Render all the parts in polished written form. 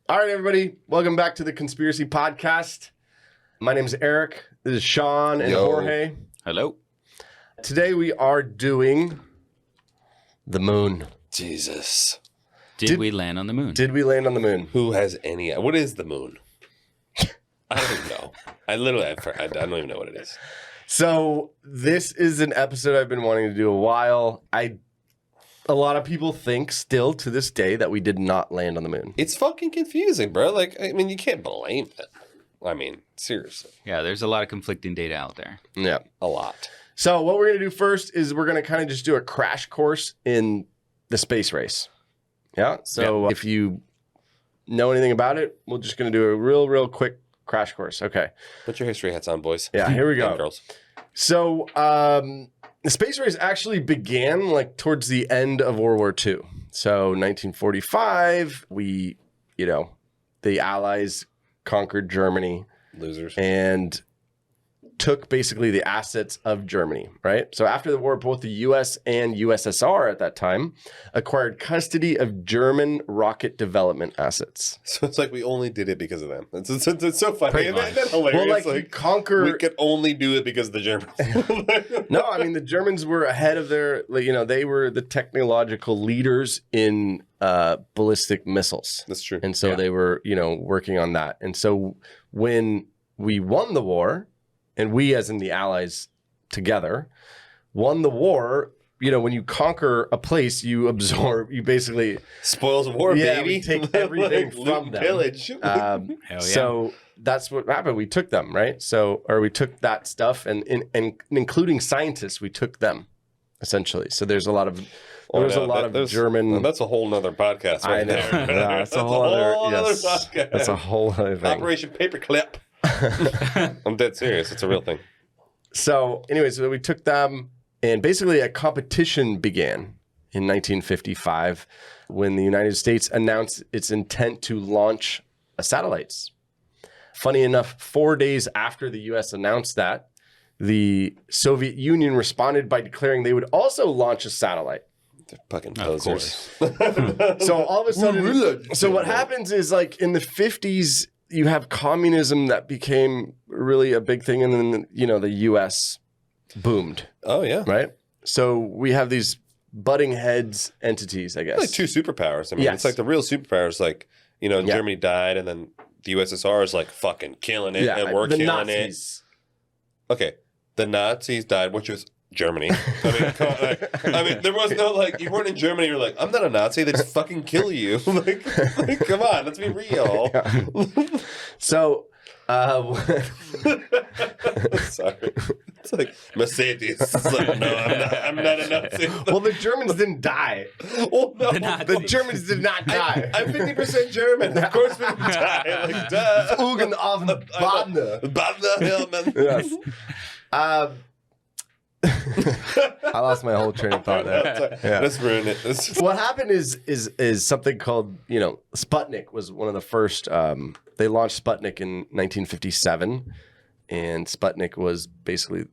All right, everybody. Welcome back to the Conspiracy Podcast. My name is Eric. This is Sean and Jorge. Hello. Today we are doing the moon. Jesus. Did we land on the moon? Did we land on the moon? Who has any... What is the moon? I don't even know. I don't even know what it is. So this is an episode I've been wanting to do a while. A lot of people think still to this day that we did not land on the moon. It's fucking confusing, bro. Like, I mean, you can't blame it. I mean, seriously. Yeah, there's a lot of conflicting data out there. Yeah. A lot. So what we're going to do first is we're going to kind of just do a crash course in the space race. Yeah. So if you know anything about it, we're just going to do a real quick crash course. Okay. Put your history hats on, boys. Yeah, here we go. And girls. So the space race actually began like towards the end of World War II. So 1945, the Allies conquered Germany. Losers. And took basically the assets of Germany, right? So after the war, both the U.S. and USSR at that time acquired custody of German rocket development assets. So it's like we only did it because of them. It's so funny. Isn't that hilarious? Well, like we could only do it because of the Germans. No, I mean, the Germans were ahead of their, they were the technological leaders in ballistic missiles. That's true. And so they were, working on that. And so when we won the war, and we, as in the Allies together, won the war. When you conquer a place, you basically... Spoils of war, baby. We take everything from them. Pillage. So that's what happened. We took them, right? Or we took that stuff, and including scientists, we took them, essentially. So there's a lot of... German... That's a whole nother podcast right there. That's a whole other podcast. That's a whole other thing. Operation Paperclip. I'm dead serious. It's a real thing. So anyways, we took them, and basically a competition began in 1955 when the United States announced its intent to launch satellites. Funny enough, 4 days after the U.S. announced that, the Soviet Union responded by declaring they would also launch a satellite. They're fucking posers. So all of a sudden, so what happens is like in the 50s, you have communism that became really a big thing, and then the U.S. boomed. Oh yeah, right. So we have these butting heads entities, I guess. Like two superpowers. I mean, It's like the real superpowers. Like Germany died, and then the USSR is like fucking killing it, and we're killing Nazis. It. Okay, the Nazis died, which was Germany. I mean, there was no you weren't in Germany. You're like, I'm not a Nazi. They just fucking kill you. like, come on, let's be real. Yeah. So, sorry, it's like Mercedes. It's like, no, I'm not a Nazi. Well, the Germans didn't die. Well, no, the Germans did not die. I'm 50% German. Of course, we didn't die. Like, duh. Ugen auf Badner. Badner, Yes. I lost my whole train of thought there. Let's ruin it. What happened is something called, Sputnik was one of the first. They launched Sputnik in 1957, and Sputnik was basically,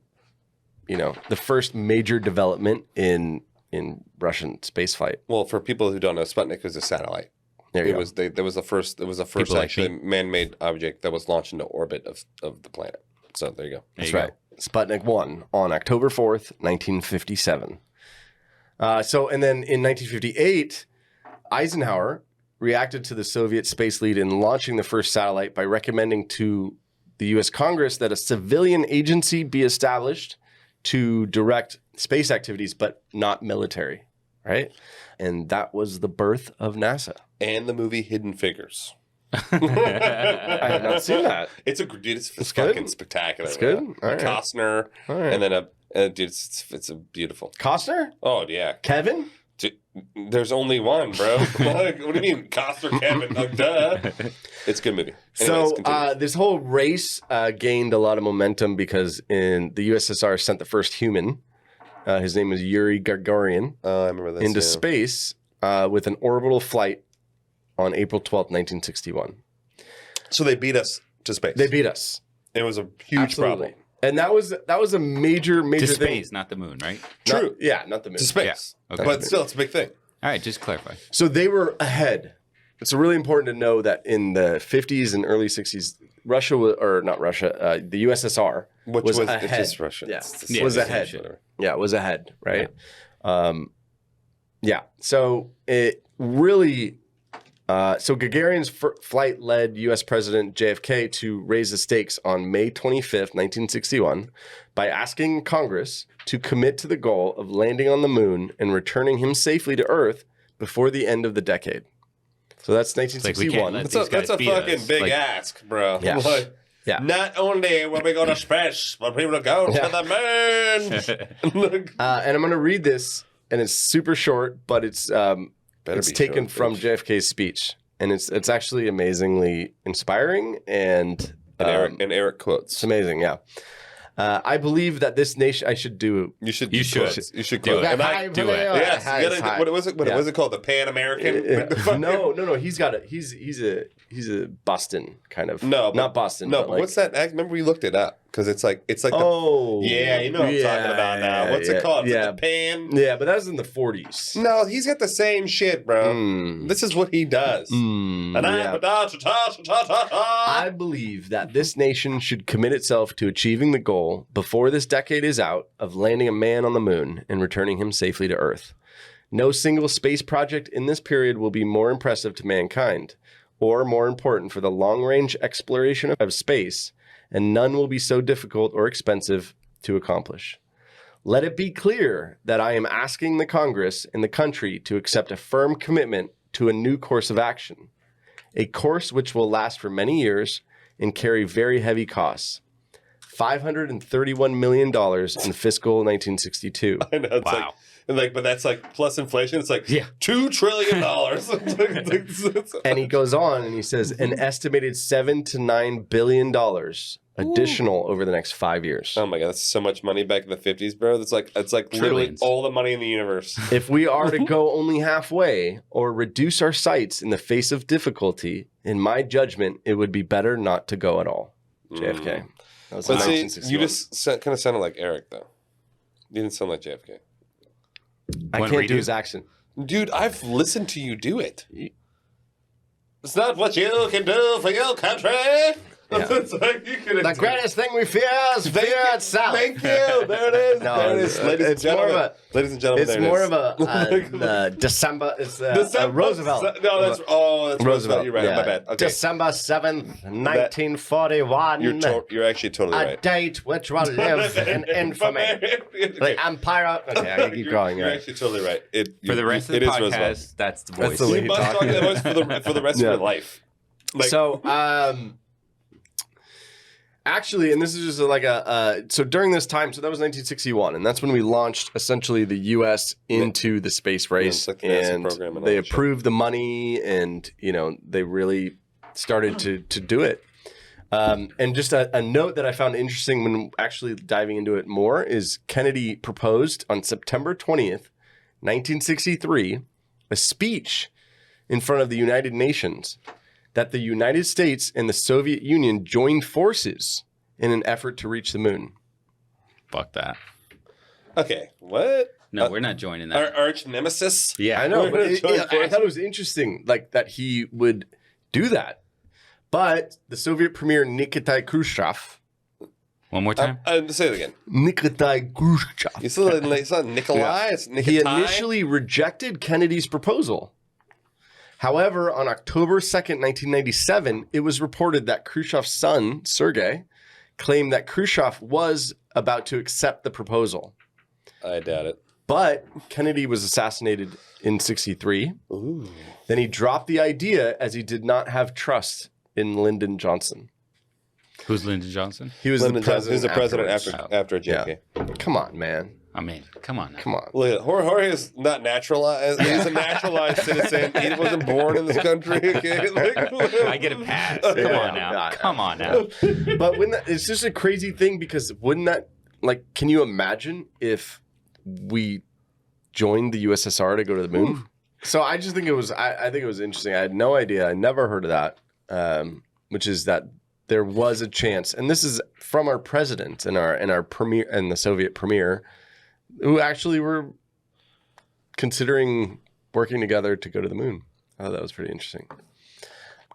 the first major development in Russian spaceflight. Well, for people who don't know, Sputnik was a satellite. It was the first actually man-made object that was launched into orbit of the planet. So there you go. That's right. Sputnik 1 on October 4th, 1957. And then in 1958, Eisenhower reacted to the Soviet space lead in launching the first satellite by recommending to the U.S. Congress that a civilian agency be established to direct space activities, but not military, right? And that was the birth of NASA. And the movie Hidden Figures. I have not seen that. It's fucking spectacular. It's good. All right. Costner, all right. And then it's a beautiful. Costner? Oh yeah, Kevin. There's only one, bro. What do you mean, Costner, Kevin? Like, duh. It's a good movie. Anyways, so this whole race gained a lot of momentum because the USSR sent the first human. His name was Yuri Gagarin. I remember this. Into space with an orbital flight on April 12th, 1961. So they beat us to space. They beat us. It was a huge problem. And that was a major to thing. space, not the moon, right? True. Not the moon. To space. Yeah. Okay. But still, it's a big thing. All right, just clarify. So they were ahead. it's really important to know that in the 50s and early 60s, Russia the USSR was ahead. It's just Russia. Yeah, It's was the ahead. same shit. Yeah, it was ahead, right? So it really, so Gagarin's flight led U.S. President JFK to raise the stakes on May 25th, 1961, by asking Congress to commit to the goal of landing on the moon and returning him safely to Earth before the end of the decade. So that's 1961. That's a fucking big ask, bro. Yeah. Like, Yeah. Not only will we go to space, but we will go to the moon. And I'm going to read this, and it's super short, but it's taken from JFK's speech, and it's actually amazingly inspiring and Eric quotes. It's amazing, yeah. I believe that this nation. I should do. You should do it. And I do it. Yes. What was it? What was it called? The Pan American? No. He's got it. He's a Boston kind of. No, not Boston. No, but what's that? I remember we looked it up because it's like. Yeah, you know what I'm talking about now. What's it called? Yeah, the Pan. Yeah, but that was in the 40s. No, he's got the same shit, bro. This is what he does. I believe that this nation should commit itself to achieving the goal before this decade is out of landing a man on the moon and returning him safely to Earth. No single space project in this period will be more impressive to mankind or more important for the long-range exploration of space, and none will be so difficult or expensive to accomplish. Let it be clear that I am asking the Congress and the country to accept a firm commitment to a new course of action, a course which will last for many years and carry very heavy costs. $531 million in fiscal 1962. I know. It's but that's like plus inflation. It's like $2 trillion. And he goes on and he says an estimated $7 to $9 billion additional over the next 5 years. Oh my god, that's so much money back in the 50s, bro. It's like literally all the money in the universe. If we are to go only halfway or reduce our sights in the face of difficulty, in my judgment, it would be better not to go at all. JFK. That was but see, you just kind of sounded like Eric, though. You didn't sound like JFK. I can't do his accent. Dude, I've listened to you do it. It's not what you can do for your country. Yeah. The greatest thing we fear is fear itself. Thank you. There it is. No, there it is. Ladies and gentlemen. It's more of a December. It's Roosevelt. No, that's Roosevelt. You're right. Yeah. My bad. Okay. December 7th, 1941. You're actually totally right. A date which will live in infamy. The empire. Okay, I keep going. You're actually totally right. For the rest of the podcast, that's the voice. You must talk that voice for the rest of your life. Actually, and this is just so during this time, so that was 1961, and that's when we launched essentially the U.S. into the space race, and they approved the money, and they really started to do it. And just a note that I found interesting when actually diving into it more is Kennedy proposed on September 20th, 1963, a speech in front of the United Nations that the United States and the Soviet Union joined forces in an effort to reach the moon. Fuck that. Okay, what? No, we're not joining that. Our arch nemesis? Yeah, I know. But I thought it was interesting that he would do that. But the Soviet premier Nikita Khrushchev... One more time? Say it again. Nikita Khrushchev. It's not Nikolai, yeah. It's Nikitai? He initially rejected Kennedy's proposal. However, on October 2nd, 1997, it was reported that Khrushchev's son, Sergei, claimed that Khrushchev was about to accept the proposal. I doubt it. But Kennedy was assassinated in 1963. Ooh. Then he dropped the idea as he did not have trust in Lyndon Johnson. Who's Lyndon Johnson? He was the president. He was the president after JFK. Yeah. Come on, man. I mean, come on now. Come on. Look, Jorge is not naturalized. He's a naturalized citizen. He wasn't born in this country. Okay? I get a pass. Come on now. Come on now. But it's just a crazy thing because wouldn't that, can you imagine if we joined the USSR to go to the moon? Ooh. So I just think I think it was interesting. I had no idea. I never heard of that, which is that there was a chance. And this is from our president and our premier and the Soviet premier, who actually were considering working together to go to the moon. Oh, that was pretty interesting.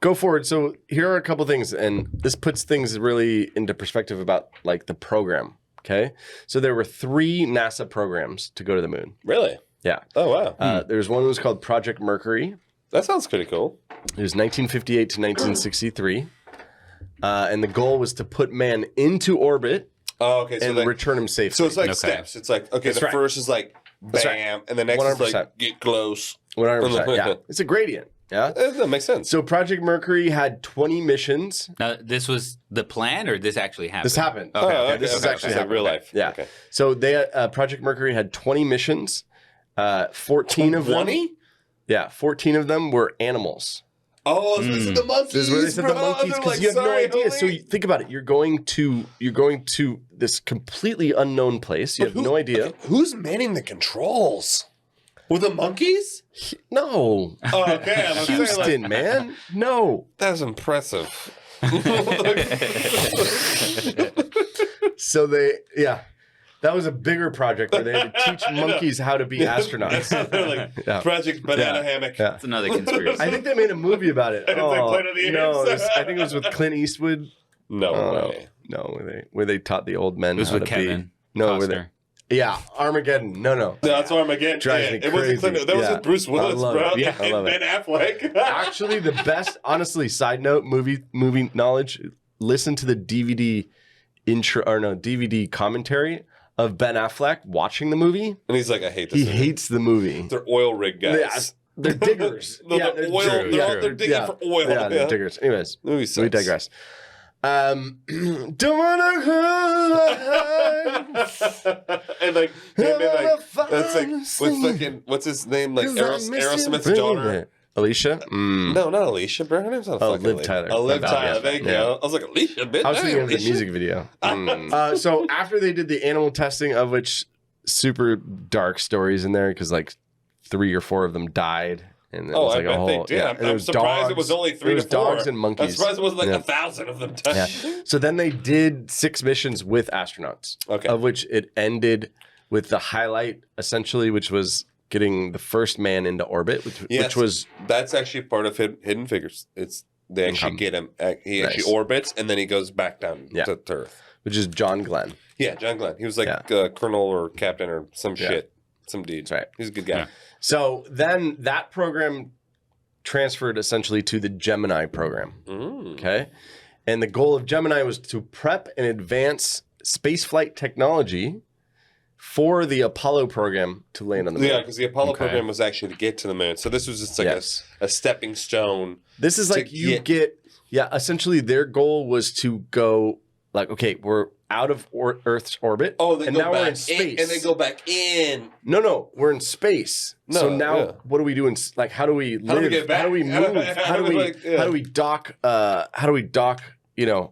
go forward. So here are a couple things, and this puts things really into perspective about like the program. Okay, so there were 3 NASA programs to go to the moon. Really? Yeah. Oh wow. There's one that was called Project Mercury. That sounds pretty cool. It was 1958 to 1963, and the goal was to put man into orbit. Oh, okay. So and return him safely. So it's like steps. It's like That's the right. first is like bam, and the next 100%. is like get close. 100%. Yeah, it's a gradient. Yeah, That makes sense. So Project Mercury had 20 missions. Now, this was the plan, or this actually happened? This happened. Okay. This is actually like real life. Yeah. Okay. So they Project Mercury had 20 missions. 14 of them. 20? Yeah, 14 of them were animals. Oh, so this is the monkeys. This is where they said the monkeys because you have no idea. So you think about it. You're going to this completely unknown place. You have no idea. Okay, who's manning the controls? Were the monkeys? No. Oh, okay. I'm saying, Houston, man. No. That's impressive. So that was a bigger project where they had to teach monkeys how to be astronauts. Like Project Banana Hammock. Yeah. That's another conspiracy. I think they made a movie about it. It's like Planet of the Apes. I think it was with Clint Eastwood. No way. No, where they taught the old men It was how with to Kevin be. No, where they, Costner. yeah, Armageddon. No. That's Armageddon. Drives me It wasn't crazy. Clint. That was Yeah. with Bruce Willis, I love bro. it. Yeah, I and love it. Ben Affleck. Actually, the best, honestly, side note, movie knowledge, listen to the DVD commentary of Ben Affleck watching the movie. And he's like, I hate this. He movie. hates the movie. They're oil rig guys. They're diggers. They're oil. They're digging for oil. Yeah, they're diggers. Anyways, Movie we sucks. digress. Don't wanna cry. And like, that's like with fucking what's his name? Like Aerosmith's daughter. Alicia? No, not Alicia, bro. Her name's not fucking Liv Alicia. Tyler. Oh, Liv My bad, Tyler. yeah. Thank you. Yeah. I was like, Alicia, bitch. I was thinking of the Alicia. music video. So after they did the animal testing, of which super dark stories in there, because like 3 or 4 of them died. And it was like I bet they did. And it I'm was surprised dogs. it was only 3 It was to 4. dogs and monkeys. I'm surprised it wasn't like Yeah. 1,000 of them. Yeah. So then they did 6 missions with astronauts, Okay. of which it ended with the highlight, essentially, which was getting the first man into orbit, which was That's actually part of Hidden Figures. It's they actually get him. He actually Nice. orbits and then he goes back down Yeah. to Earth. which is John Glenn. Yeah, John Glenn. He was like Yeah. colonel or captain or some Yeah. shit, some dude. That's right. He's a good guy. Yeah. So then that program transferred essentially to the Gemini program. Mm. Okay. And the goal of Gemini was to prep and advance spaceflight technology for the Apollo program to land on the moon. Yeah, because the Apollo Okay. program was actually to get to the moon. So this was just like Yes. a stepping stone. This is like you get, essentially their goal was to go like, okay, we're out of Earth's orbit. Oh, they and go now back we're in space. and they go back in. No, we're in space. No, so now yeah. what do we do? Like, how do we live? How do we get back? How do we move? How do we dock? How do we dock? You know,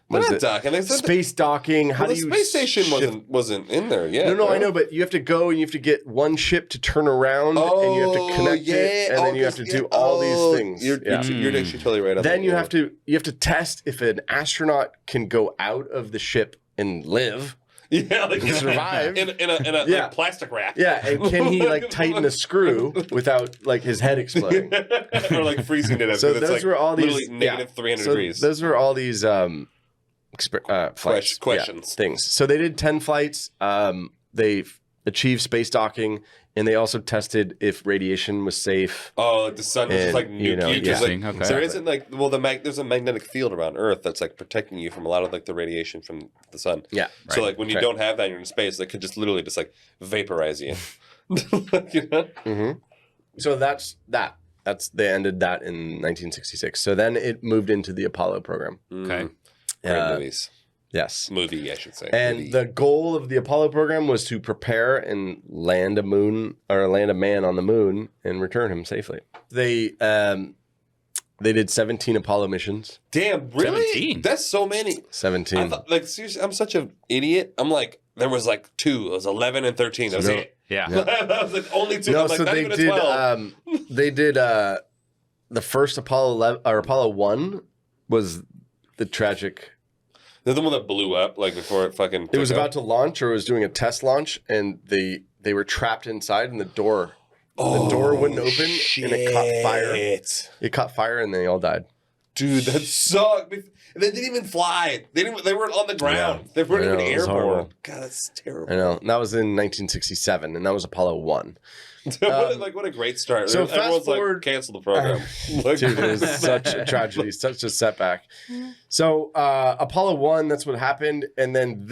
what is Not it? docking. They said Space docking. How the do you space station ship- wasn't in there yet. No, bro. I know, but you have to go and you have to get one ship to turn around, and you have to connect it, and then you have to do all these things. You're actually totally right. Then you have to test if an astronaut can go out of the ship and live. like survive. in a Yeah. like plastic wrap. Yeah, and can he like tighten a screw without like his head exploding? or like freezing it up. So 'cause it's those like were all these literally negative 300 so degrees. Those were all these flights, questions. things. So they did 10 flights. They achieved space docking, and they also tested if radiation was safe. Oh, like the sun was just And, like you know, nuke you. yeah. Just, like, Okay. There isn't like there's a magnetic field around Earth that's like protecting you from a lot of like the radiation from the sun. Yeah. So like when you Right. don't have that, you're in space. That could just literally just like vaporize you. You know? Mm-hmm. So that's that. They ended that in 1966. So then it moved into the Apollo program. Okay. Great movies. Yes. Movie, I should say. And Movie. the goal of the Apollo program was to prepare and land a man on the moon and return him safely. They did 17 Apollo missions. Damn, really? 17? That's so many. 17. I thought, like seriously, I'm such an idiot. I'm like, there was like 2. It was 11 and 13. That was No. it. Yeah. I was like only 2. No, I'm like, so not they even a did. 12. They did. The first Apollo 1 was the tragic. They're the one that blew up like before it fucking. It was about to launch, or it was doing a test launch, and they were trapped inside, and the door wouldn't open, and it caught fire. It caught fire, and they all died. Dude, that sucked. They didn't even fly. They weren't on the ground. Yeah. They weren't even It was airborne. horrible. God, that's terrible. I know. And that was in 1967, and that was Apollo 1. What a great start. So Everyone's fast forward, like, cancel the program. Dude, it was such a tragedy, such a setback. So Apollo 1, that's what happened. And then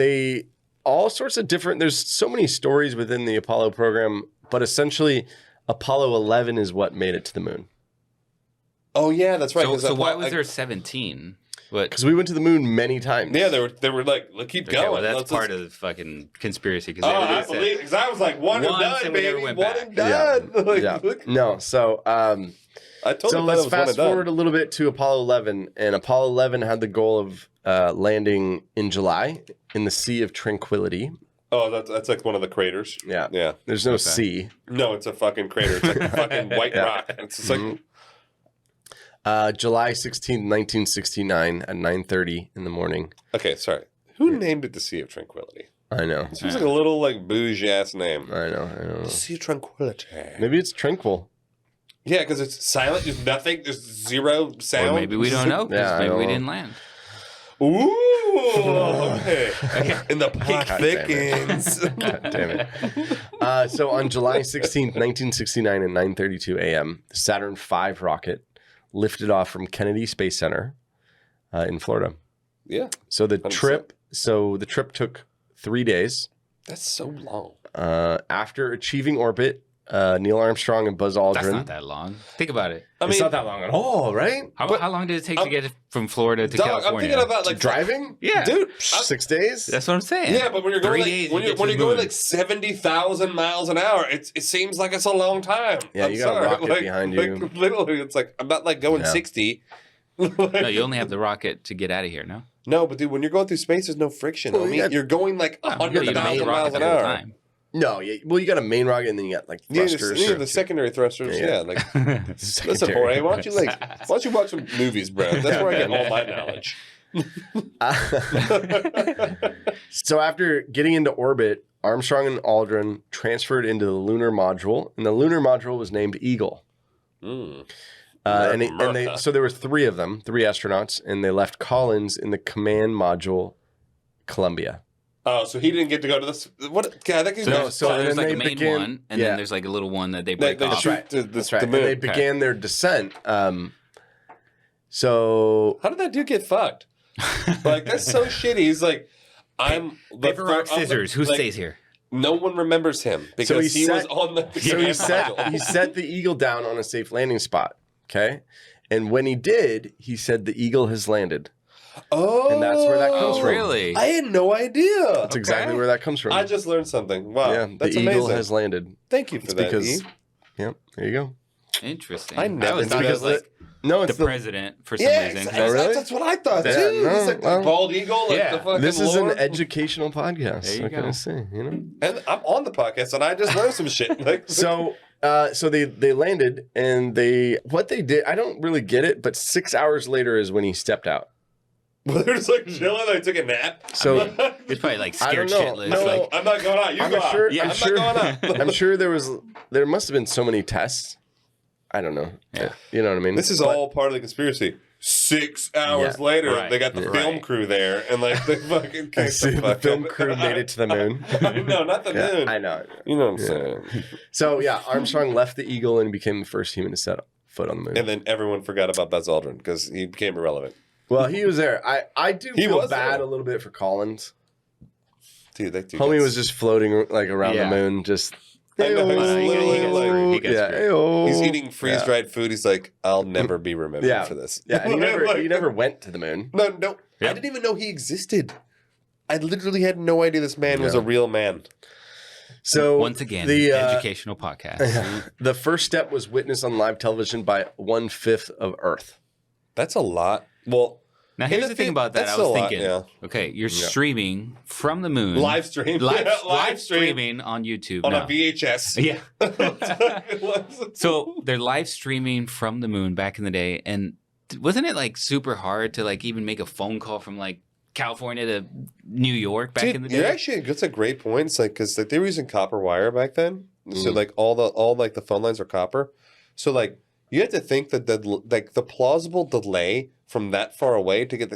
all sorts of different, there's so many stories within the Apollo program, but essentially Apollo 11 is what made it to the moon. Oh, yeah, that's right. So why was there 17? Because we went to the moon many times. Yeah, they were like, keep going. Well, that's part of the fucking conspiracy. I believe, because I was like, one and Once, done, and we never baby. went One back. and done. Like, Yeah. look. No, so I totally so thought let's it was one fast and done. forward a little bit to Apollo 11, and Apollo 11 had the goal of landing in July in the Sea of Tranquility. Oh, that's like one of the craters. Yeah, Yeah. there's no sea. No, it's a fucking crater. It's like a fucking white rock. It's just like July 16th, 1969 at 9:30 in the morning. okay, sorry. Who named it the Sea of Tranquility? I know. It seems like a little like bougie ass name. I know. Sea of Tranquility. Maybe it's tranquil. Yeah, because it's silent. There's nothing. There's zero sound. Or maybe we don't know. 'Cause Yeah, I maybe don't we know. didn't land. Ooh. Okay. And the plot God damn it. thickens. God damn it. So on July 16th, 1969 at 9:32 a.m., the Saturn V rocket lifted off from Kennedy Space Center in Florida. Yeah, So the 100%. trip took 3 days. that's so long. After achieving orbit, Neil Armstrong and Buzz Aldrin. That's not that long. Think about it. I It's mean, not that long at all, right? How long did it take to get from Florida to dog, California? I'm thinking about like Driving? yeah, dude. 6 days? that's what I'm saying. Yeah, but when you're going 3 days, like, you get when to you're the going moon. like 70,000 miles an hour, it seems like it's a long time. Yeah, I'm you got a sorry. rocket like, behind like, you. Literally, it's like I'm not like going Yeah. 60. No, you only have the rocket to get out of here. No, No, but dude, when you're going through space, there's no friction. Well, homie. yeah. You're going like you got the 100,000 main miles rocket an the whole hour. time. No, yeah. Well, you got a main rocket and then you got like Yeah, thrusters. the secondary thrusters. Yeah. Yeah, like listen, Secondary. Jorge, why don't you watch some movies, bro? That's where I get all my knowledge. So after getting into orbit, Armstrong and Aldrin transferred into the lunar module, and the lunar module was named Eagle. Mm. So there were 3 of them, 3 astronauts, and they left Collins in the command module, Columbia. Oh, so he didn't get to go to this. What? God, that could So, be there's, so and there's then like a they main began- one, and yeah. then there's like a little one that they break they off. shoot right. to That's right. the And moon. they began their descent. So How did that dude get fucked? Like that's so shitty. He's like, I'm the Paper, rock, scissors. Who like, stays here? No one remembers him because he he set- was on the. So he set the Eagle down on a safe landing spot. Okay. And when he did, he said the Eagle has landed. Oh, And that's where that comes Oh, from. really? I had no idea. That's exactly where that comes from. I just learned something. Wow, yeah, that's the Eagle amazing. has landed. Thank you for It's that. because, E. yeah, there you go. Interesting. I never always knew thought it that. was like No, the it's the president for some Yeah, reason. exactly. really? That's what I thought Yeah, too. no, He's like well, the bald eagle, like yeah. the fucking This is Lord. an educational podcast. There you What can I go. say? You know. And I'm on the podcast, and I just learned some shit. Like, So they landed, and what they did, I don't really get it, but 6 hours later is when he stepped out. well, they're just like chilling. They took a nap. So It's probably like I scared don't know. shitless. No. Like, I'm not going out. You I'm go out. sure. Yeah, I'm I'm sure. not going out. I'm sure there must have been so many tests. I don't know. Yeah. You know what I mean? This is all part of the conspiracy. 6 hours Yeah. later, Right. they got the film Right. crew there, and like they fucking I kicked see the the fuck film up. crew made it to the moon. No, not the Yeah, moon. I know. You know what I'm saying? So yeah, Armstrong left the Eagle and became the first human to set foot on the moon. And then everyone forgot about Buzz Aldrin because he became irrelevant. Well, he was there. I do He feel was bad there. a little bit for Collins. Dude, that dude. Homie gets- was just floating like around Yeah. the moon, just. I know, he's He gets screwed. He gets yeah, screwed. ayo. He's eating freeze dried food. He's like, I'll never be remembered Yeah. for this. Yeah, and Like- he never went to the moon. No. I Yeah. didn't even know he existed. I literally had no idea this man was Yeah. a real man. So once again, the educational podcast. the first step was witnessed on live television by 1/5 of Earth. That's a lot. Well, Now, here's the thing about that. I that's was a lot, thinking, yeah. okay, you're streaming from the moon. live stream. Live, Yeah, live streaming on YouTube. on now. a VHS. Yeah. It was. So they're live streaming from the moon back in the day. And wasn't it like super hard to like even make a phone call from like California to New York back in the You're day? actually, that's a great point. It's like, because like, they were using copper wire back then. So like all the phone lines are copper. So like You have to think that the plausible delay from that far away to get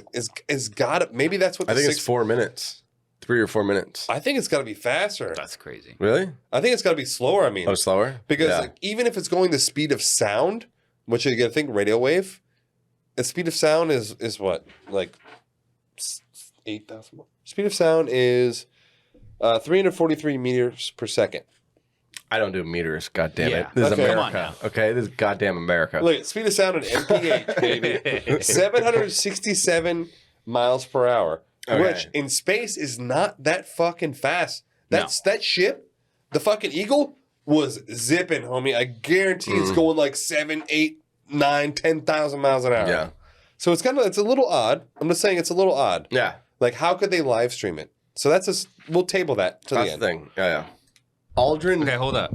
is gotta, maybe that's what I think it's 4 minutes. 3 or 4 minutes. I think it's got to be faster. That's crazy. Really? I think it's got to be slower. I mean, Oh, slower? because Yeah. like, even if it's going the speed of sound, which you got to think radio wave, the speed of sound is what, like 8,000. Speed of sound is 343 meters per second. I don't do meters. God damn it! Yeah. This is Okay. Come on America. now. Okay, this is goddamn America. Look, speed of sound in MPH, baby, 767 miles per hour, Okay. which in space is not that fucking fast. That ship, the fucking Eagle, was zipping, homie. I guarantee it's going like 7, 8, 9, 10,000 miles an hour. Yeah. So it's a little odd. I'm just saying it's a little odd. Yeah. Like, how could they live stream it? So we'll table that to That's the the end. thing. Yeah. Aldrin. Okay, hold up.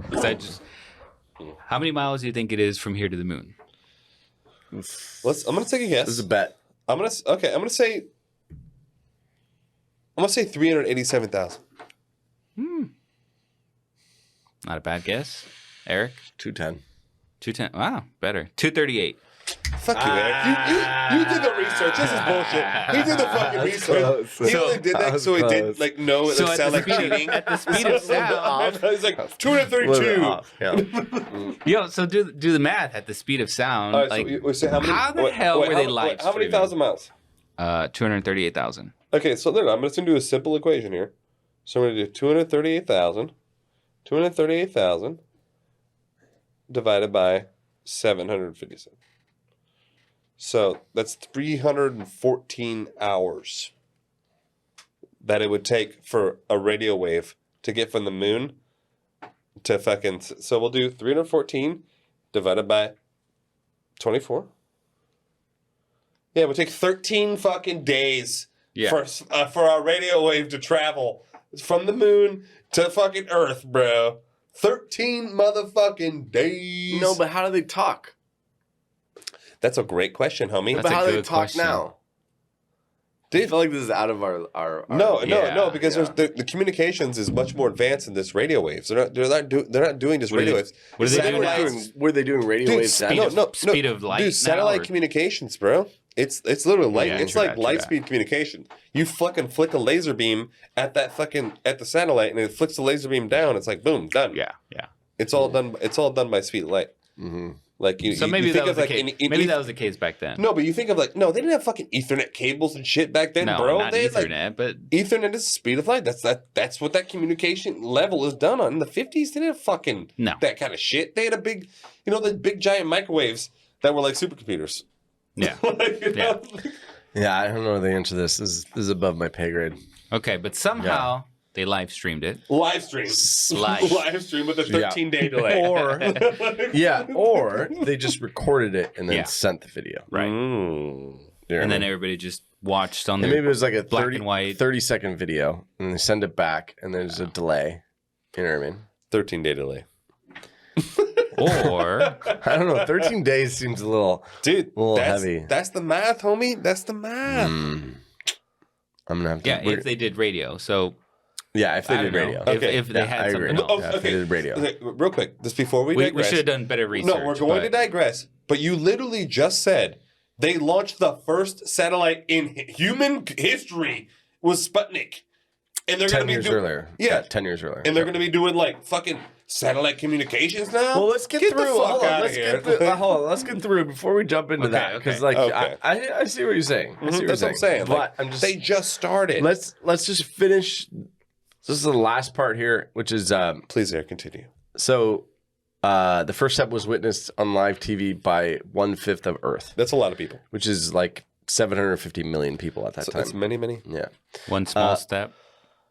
How many miles do you think it is from here to the moon? I'm gonna take a guess. This is a bet. I'm gonna say 387,000. Not a bad guess. Eric? 210. 210. Wow, better. 238. Fuck you, Eric. You did the research. This is bullshit. He did the fucking research. close. He only did that so he did like know it So like, at sound the like speed- cheating. at the speed of sound. He's like A little bit 232. off, yeah. Yo, so do the math at the speed of sound. All right, like, so we say how many? how the hell were they live How many streaming? thousand miles? 238,000. Okay, so there. I'm just gonna do a simple equation here. So I'm gonna do 238,000 divided by 757. So that's 314 hours that it would take for a radio wave to get from the moon to fucking. So we'll do 314 divided by 24. Yeah, it would take 13 fucking days for our radio wave to travel from the moon to fucking Earth, bro. 13 motherfucking days. No, but how do they talk? That's a great question, homie. That's But a how do they good talk question. now? I feel like this is out of our No, because yeah. there's the communications is much more advanced in this radio waves. They're not doing just What are radio they- waves. what are they doing Satellites- now? Were they doing radio Dude, waves? speed then? of- Speed of light Dude, satellite now, or- communications, bro. It's literally light. Yeah, it's true like that, true light that. speed communication. You fucking flick a laser beam at the satellite, and it flicks the laser beam down. It's like boom, done. Yeah. It's all done. It's all done by speed of light. Mm-hmm. Like you. So you maybe think that was of the like case. Maybe that was the case back then. No, but you think of like they didn't have fucking Ethernet cables and shit back then, No, bro. not They had, like, Ethernet, but Ethernet is the speed of light. That's what that communication level is done on. In the 50s, they didn't have fucking No. that kind of shit. They had a big, the big giant microwaves that were like supercomputers. yeah. Like, you know? Yeah, I don't know the answer to this. This is above my pay grade. Okay, but somehow they live streamed it. Live stream. Live. Live stream with a 13-day delay. Or they just recorded it and then Yeah. sent the video. Right. You know what And I then mean? everybody just watched on And their maybe it was like a black and white. 30-second video, and they send it back, and there's a delay. You know what I mean? 13-day delay. Or I don't know. 13 days seems a little That's heavy. That's the math, homie. That's the math. I'm gonna have to. yeah, if they did radio. So if they I did don't know. radio. If they Yeah, had I something agree. else. Yeah, if they did radio. Okay, real quick, just before we We digress. should have done better research. No, we're going to but- digress. But you literally just said they launched the first satellite in human history was Sputnik, and they're going 10 to be years earlier. Yeah. 10 years earlier. and they're going to be doing like fucking satellite communications now. Well, let's get the through. fuck Hold on, outta let's here. get through. Hold on, let's get through before we jump into Okay, that okay. because, like, Okay. I see what you're saying. I see what That's you're what I'm saying. But Like, I'm just they just started. let's just finish. This is the last part here, which is Please, Eric, continue. so. The first step was witnessed on live TV by 1/5 of Earth, That's a lot of people. which is like 750 million people at that So time. that's many. Yeah, One small step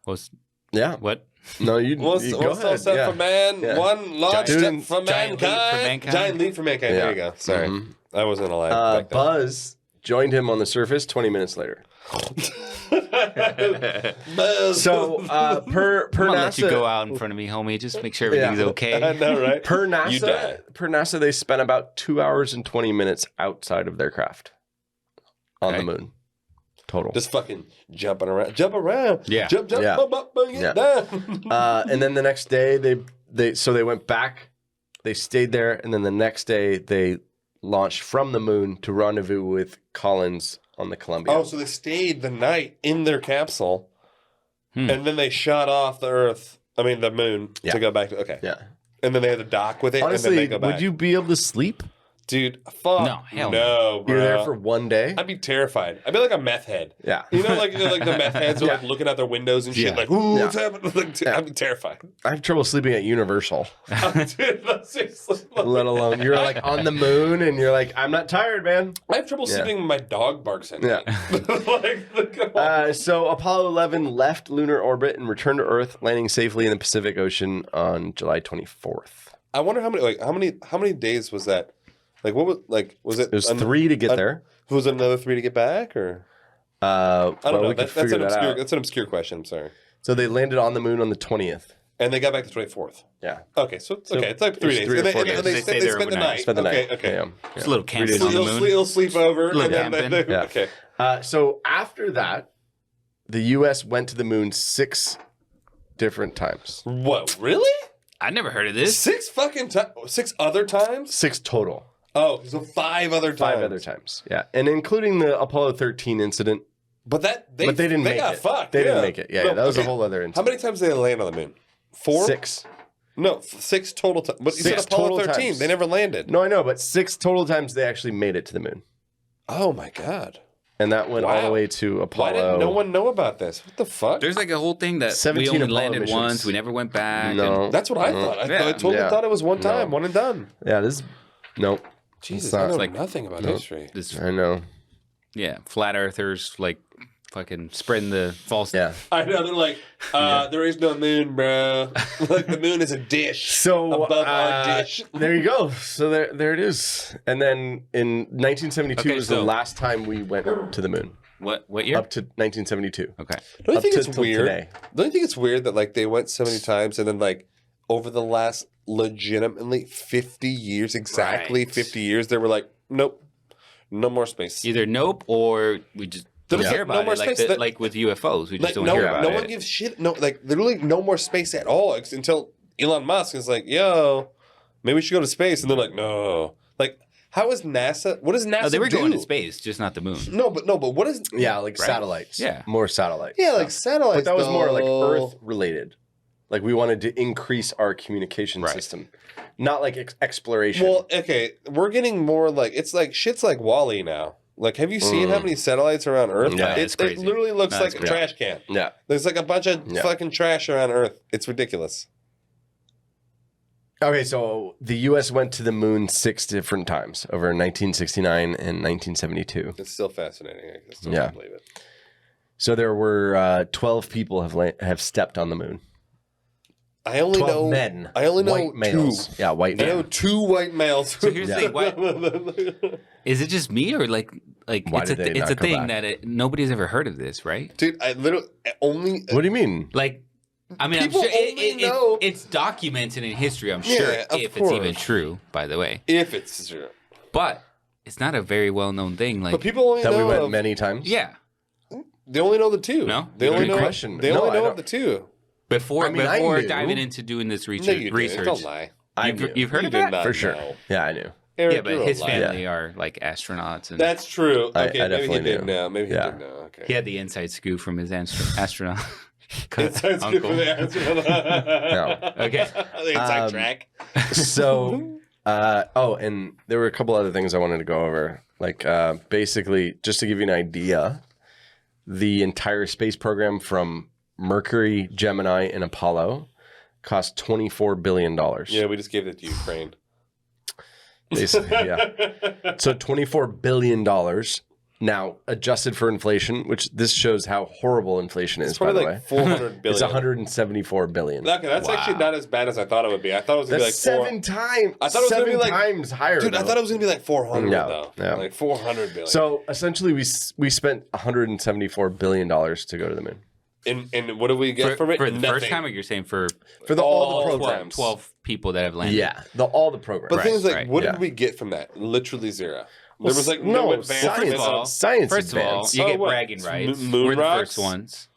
was yeah. what? No, you One go small ahead. step Yeah. for man, Yeah. one large Giant step leap for Giant leap for mankind. mankind. Giant leap for mankind. Yeah. There you go. Sorry, Mhm. I wasn't alive back then. Buzz joined him on the surface 20 minutes later. Buzz. So per I'm gonna let you NASA, go out in front of me, homie. Just make sure everything's I okay. know, right? per You die. NASA, they spent about 2 hours and 20 minutes outside of their craft on Okay. the moon. Total. Just fucking jumping around, jump around, Yeah. jump, Yeah. get Yeah. down. And then the next day they went back. They stayed there, and then the next day they launched from the moon to rendezvous with Collins on the Columbia. Oh, so they stayed the night in their capsule, and then they shot off the moon to go back to. Okay. Yeah. And then they had to dock with it, Honestly, and then they go back. would you be able to sleep? Dude, fuck. No, hell no, bro. You're there for one day? I'd be terrified. I'd be like a meth head. Yeah. You know, like the meth heads are like looking out their windows and shit, like, ooh, what's happening? Like, I'd be terrified. I have trouble sleeping at Universal, Dude, that's seriously. let alone you're like on the moon and you're like, I'm not tired, man. I have trouble sleeping when my dog barks at me. Yeah. Come on. So Apollo 11 left lunar orbit and returned to Earth, landing safely in the Pacific Ocean on July 24th. I wonder how many days was that? Like what was it? It was 3 to get there. Was it another 3 to get back, or I don't know. We could That's figure an that obscure. out. That's an obscure question. I'm sorry. So they landed on the moon on the 20th. And they got back the 24th. Yeah. Okay, so it's like 3 days. 3 or 4 And days. they They spent stayed there the night. Spend the night. Okay. Yeah. Just a little camping days. on the moon. You'll sleep over. Little And then camping. Yeah. Okay. So after that, the U.S. went to the moon 6 different times. Whoa, really? I never heard of this. 6 other times? 6 total. Oh, so 5 other times. 5 other times. Yeah. And including the Apollo 13 incident. But they didn't make got it. fucked. They didn't yeah. make it. Yeah, No, that was a okay. whole other How incident. many times did they land on the moon? 4? 6. No, 6 total times. But you 6 said Apollo total 13. times. They never landed. No, I know, but 6 total times they actually made it to the moon. Oh my god. And that went all the Wow. way to Apollo. Why didn't no one know about this? What the fuck? There's like a whole thing that we 17 only Apollo landed missions. once. We never went back. No. That's what I thought. I totally Yeah. thought it was one time, one and done. Yeah, this. Nope. Jesus, It's I not. know like- nothing about Nope. history. This, I know. yeah, flat earthers like fucking spreading the false. Yeah. I know they're like, there is no moon, bro. Like the moon is a dish. So above our dish. there you go. So there it is. And then in 1972 Okay, was so- the last time we went to the moon. What year? Up to 1972. Okay. Don't you Up think to it's till weird? today. Don't you think it's weird that like they went so many times and then like over the last legitimately 50 years, exactly Right. 50 years, they were like, nope, no more space. Either nope or we just don't Yeah. care No about more it. Like, space. That- like with UFOs, we just Like don't no, hear about no it. one gives shit. No, like literally no more space at all until Elon Musk is like, yo, maybe we should go to space, and they're like, no, like how is NASA? What does NASA Oh, they were do? going to space, just not the moon. No, but what is? Yeah, like Right. satellites. Yeah. More satellites. Yeah, like satellites. But that was more like though. Earth related. Like we wanted to increase our communication Right. system, not like exploration. Well, okay, we're getting more like it's like shit's like Wall-E now. Like, have you seen how many satellites are on Earth? Yeah, it's it crazy. literally looks No, like it's a crazy. trash can. yeah. There's like a bunch of Yeah. fucking trash around Earth. It's ridiculous. Okay, so the U.S. went to the moon 6 different times over 1969 and 1972. It's still fascinating. I still Yeah. can't believe it. So there were 12 people have stepped on the moon. I only 12 know men. I only know white males. 2. Yeah, white I know men. 2 white males. So here's the thing, is it just me or like Why it's did they it's not a come thing back? that nobody's ever heard of this, right? Dude, I literally only What do you mean? Like, I mean, People I'm sure only know- it's documented in history. I'm Yeah, sure of if it's even course. true, by the way. if it's true. But it's not a very well known thing. Like, But people only That we know went of, many times? yeah, they only know the 2. No? They only Good know question. They No, only I know don't- of the 2. before I mean, I before knew. diving into doing this No, research, you research didn't. Don't lie. I you've, knew. you've heard You of did that? not For sure. know. Yeah, I knew. Eric, Yeah, but you're a his liar. family are like astronauts, and That's true. I Okay, maybe he definitely did knew. know. Maybe he Yeah. did know. Okay. he had the inside scoop from his astronaut Inside scoop uncle. for the answer. Okay. The inside Um, track. So, and there were a couple other things I wanted to go over. Like, basically, just to give you an idea, the entire space program from Mercury, Gemini, and Apollo cost $24 billion. Yeah, we just gave it to Ukraine. Basically, yeah. So $24 billion. Now, adjusted for inflation, which this shows how horrible inflation is, It's by probably the like way. 400 billion. It's 174 billion. Okay, that's actually Wow. not as bad as I thought it would be. I thought it was gonna That's be like 7 times. I thought it was gonna be seven like- times higher. Dude, I though. thought it was gonna be like 400 No, though. no. Like 400 billion. So essentially, we spent 174 billion dollars to go to the moon and what do we get from it? for the first Nothing. time, or you're saying for for all the 12, programs. 12 people that have landed? Yeah, all the programs. But the thing is, like, right, what yeah. did we get from that? Literally zero. Well, There was like no, no advancement. science. First of all- Science First of all, advance. you Oh, get what? bragging rights. Moon We're the rocks? first ones.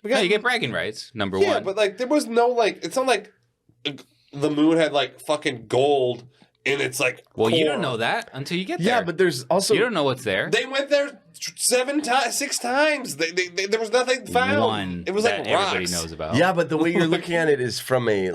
We No, got- you get bragging rights. Number yeah, one. but like there was no like. It's not like the moon had like fucking gold and it's like Well, you core. don't know that until you get there. Yeah, but there's also you don't know what's there. They went there 6 times. There was nothing found. One it was that like everybody rocks. knows about. Yeah, but the way you're looking at it is from a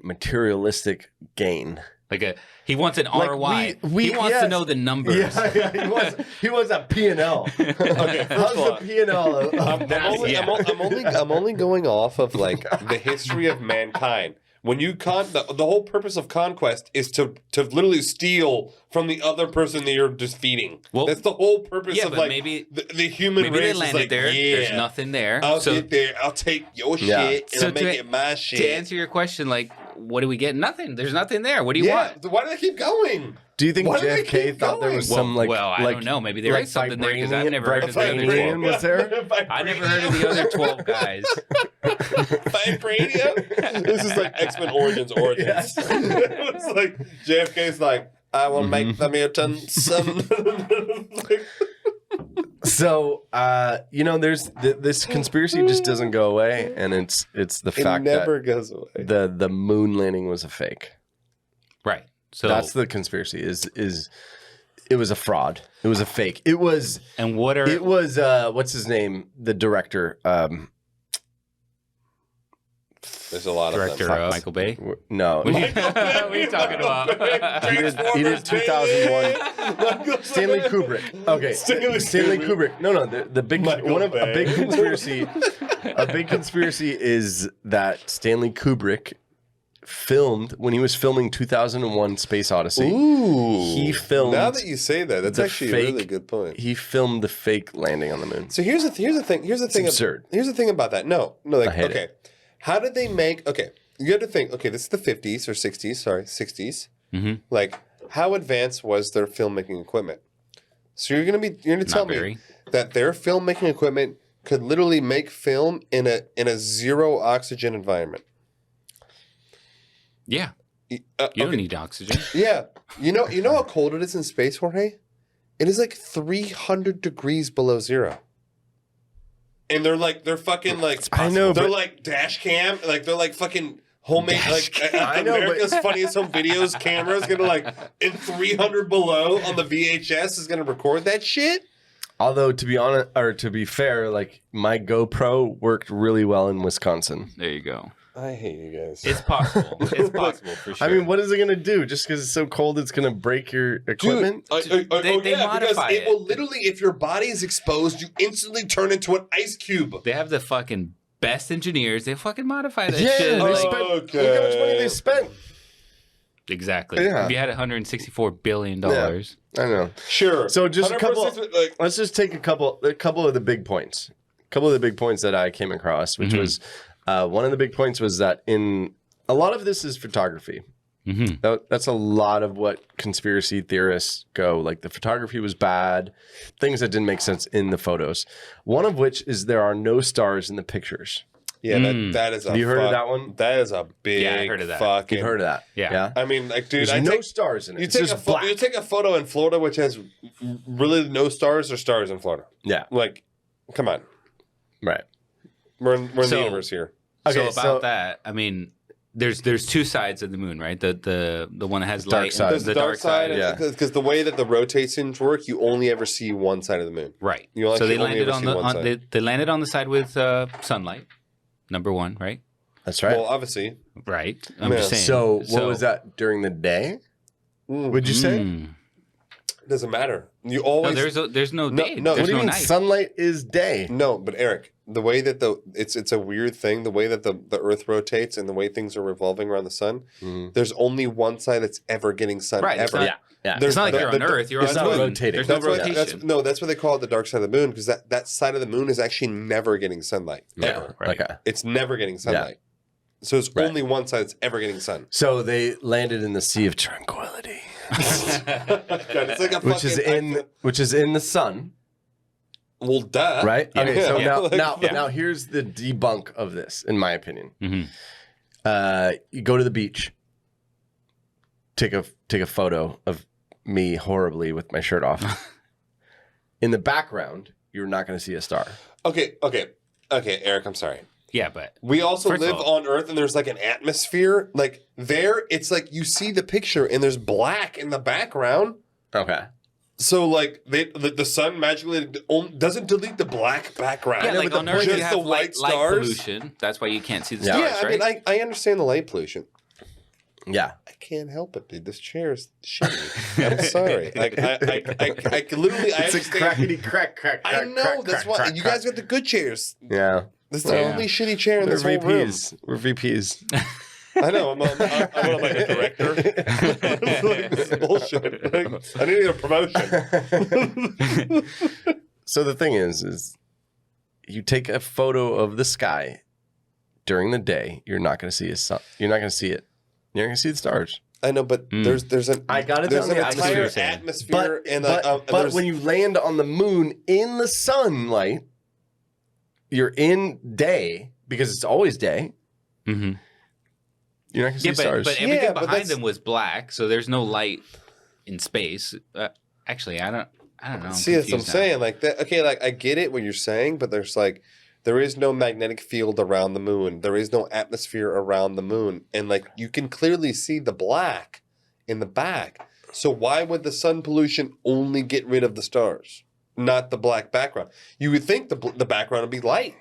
materialistic gain. Like he wants an Like, ROI. we- he wants to yes. know the numbers. Yeah, he wants a P&L. Okay, first How's of all, the P&L of I'm only going off of like the history of mankind. When you the whole purpose of conquest is to literally steal from the other person that you're just feeding. Well, that's the whole purpose yeah, of but like maybe the human maybe race. they is landed like, there. Yeah, There's nothing there. I'll so get there. I'll take your Yeah. shit and So I'll make to- it my shit. to answer your question, like, what do we get? Nothing. There's nothing there. What do you yeah, want? why do they keep going? Do you think Why do they JFK keep thought there going? was some well, I don't know. Maybe there is something there because I've never heard of the other vibranium 12. was there? I never heard of the other 12 guys. Vibranium? This is like X-Men Origins. Yes. It's like JFK's like, I will make the mutants. So, there's this conspiracy just doesn't go away, and it's the It fact never goes away. that the moon landing was a fake. Right. So That's the conspiracy. Is it was a fraud. It was a fake. It was. and what are It was. What's his name? The director. There's a lot director of them. Michael Bay? No. What are you talking about? He did 2001. Stanley Kubrick. Okay, Stanley Kubrick. No, the big Michael a Bay. big conspiracy. A big conspiracy is that Stanley Kubrick filmed when he was filming 2001: Space Odyssey. Ooh. He filmed Now that you say that, that's the actually a fake- really good point. He filmed the fake landing on the moon. So here's the thing. Here's the thing. absurd. Here's the thing about that. No. Like, I hate okay, how did they make? Okay, you got to think. Okay, this is the 50s or 60s. Sorry, 60s. Mm-hmm. Like, how advanced was their filmmaking equipment? So you're gonna tell Not very. me that their filmmaking equipment could literally make film in a zero oxygen environment. Yeah. You You don't need oxygen. Yeah. You know how cold it is in space, Jorge? It is like 300 degrees below zero. And they're fucking like I know, they're but- like dash cam, like they're like fucking homemade I know, America's Funniest Home Videos camera is gonna like in 300 below on the VHS is gonna record that shit. Although to be honest, or to be fair, like my GoPro worked really well in Wisconsin. There you go. I hate you guys. It's possible. It's possible for sure. I mean, what is it going to do? Just because it's so cold, it's going to break your equipment? They because modify it it. will literally, if your body is exposed, you instantly turn into an ice cube. They have the fucking best engineers. They fucking modify that Yeah, shit. they Like, spent. Look how much money they spent. exactly. Yeah. If you had $164 billion. I know. Sure. So just a couple. 100% like, Let's just take a couple of the big points. A couple of the big points that I came across, which was one of the big points was that in a lot of this is photography. That's a lot of what conspiracy theorists go. Like the photography was bad, things that didn't make sense in the photos. One of which is there are no stars in the pictures. yeah, that is a Have you heard of that one? That is a big Yeah, I heard of that. fucking. You've heard of that? Yeah. I mean, like, dude, There's no stars in it. You It's take just black. you take a photo in Florida which has really no stars or stars in Florida. Yeah. Like, come on, Right. we're in the So- universe here. Okay, So about that, I mean, there's two sides of the moon, right? The one that has Dark light, side. and There's the dark side. yeah. because the way that the rotations work, you only ever see one side of the moon. Right. You So they actually only landed ever on see the one side. they landed on the side with sunlight. Number one, right? That's right. Well, obviously, Right. I'm Yeah. just saying. So what was that during the day? Would you say? it doesn't matter. You No, always there's no No, day. no, There's What do you no mean? night. Sunlight is day. no, but Eric, the way that it's a weird thing. The way that the Earth rotates and the way things are revolving around the sun. There's only one side that's ever getting sun. Right, it's Ever. not- Yeah. There's It's not like the- you're on the- Earth. You're it's on not the moon. rotating. There's no That's why, rotation. that's why they call it the dark side of the moon because that side of the moon is actually never getting sunlight. Ever. Right. Okay. It's never getting sunlight. So it's Right. only one side that's ever getting sun. So they landed in the Sea of Tranquility, God, it's like a which is in the sun, well, duh. right? Yeah. Okay. So Yeah. now here's the debunk of this, in my opinion. Mhm. You go to the beach, take a photo of me horribly with my shirt off. In the background, you're not going to see a star. Okay, Eric, I'm sorry. Yeah, but We also First of live all- on Earth, and there's like an atmosphere. Like there, it's like you see the picture, and there's black in the background. Okay. So like the sun magically doesn't delete the black background. yeah, know, like but on the Earth point you is have the light white stars. pollution. That's why you can't see the Yeah. stars, I right? mean, I understand the light pollution. Yeah. I can't help it, dude. This chair is shitty. I'm sorry. I literally, I It's a understand. crackety crack. I know that's why you guys got the good chairs. Yeah. This is the Yeah. only shitty chair in We're this whole room. VPs. We're VPs. I know. I'm like a director. Like, this is bullshit. Like, I need a promotion. So the thing is you take a photo of the sky during the day, you're not going to see a sun. You're not going to see it. You're not going to see the stars. I know, but there's an I got it there's on an the entire atmosphere. atmosphere, and But there's- when you land on the moon in the sunlight, you're in day because it's always day. mm-hmm. You're not going to see Yeah, stars. but everything Yeah, but behind that's- them was black, so there's no light in space. Actually, I don't know. I'm see, that's what I'm confused now. saying. Like that. Okay, like I get it what you're saying, but there is no magnetic field around the moon. There is no atmosphere around the moon, and like you can clearly see the black in the back. So why would the sun pollution only get rid of the stars, not the black background? You would think the background would be light,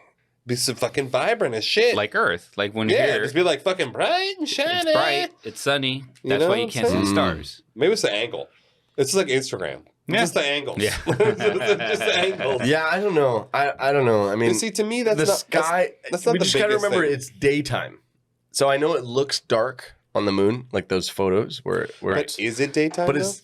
be so fucking vibrant as shit. Like Earth, like when you're yeah, here, just be like fucking bright and shiny. it's bright, it's sunny. You That's know why what you I'm can't see the saying? stars. Maybe it's the angle. It's like Instagram. Yeah. Just the angles. Yeah. Just the angles. yeah, I don't know. I don't know. I mean, And see, to me, that's the not sky. that's not we the just got to biggest remember thing. it's daytime. So I know it looks dark on the moon, like those photos where But it's, is it daytime? but though? it's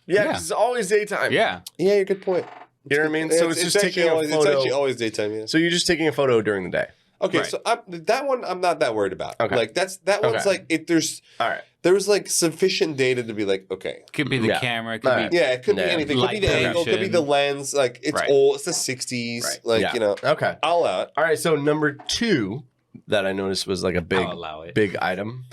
yeah, Yeah. 'cause it's always daytime. Yeah, Yeah, you're a good point. You know what I mean? So it's just actually taking a always, photo. It's actually always daytime. Yeah. So you're just taking a photo during the day. Okay, Right. so that one I'm not that worried about. Okay. Like that one's Okay. like if All right. there's like sufficient data to be like okay. could be the Yeah. camera, could Alright. be Yeah, it could be Yeah. anything. It could be Light the angle, could be the pollution. lens. Like it's Right. old. It's the '60s. Right. Like Yeah. you know, Okay. all out. All right. So number 2 that I noticed was like a I'll allow it. big item.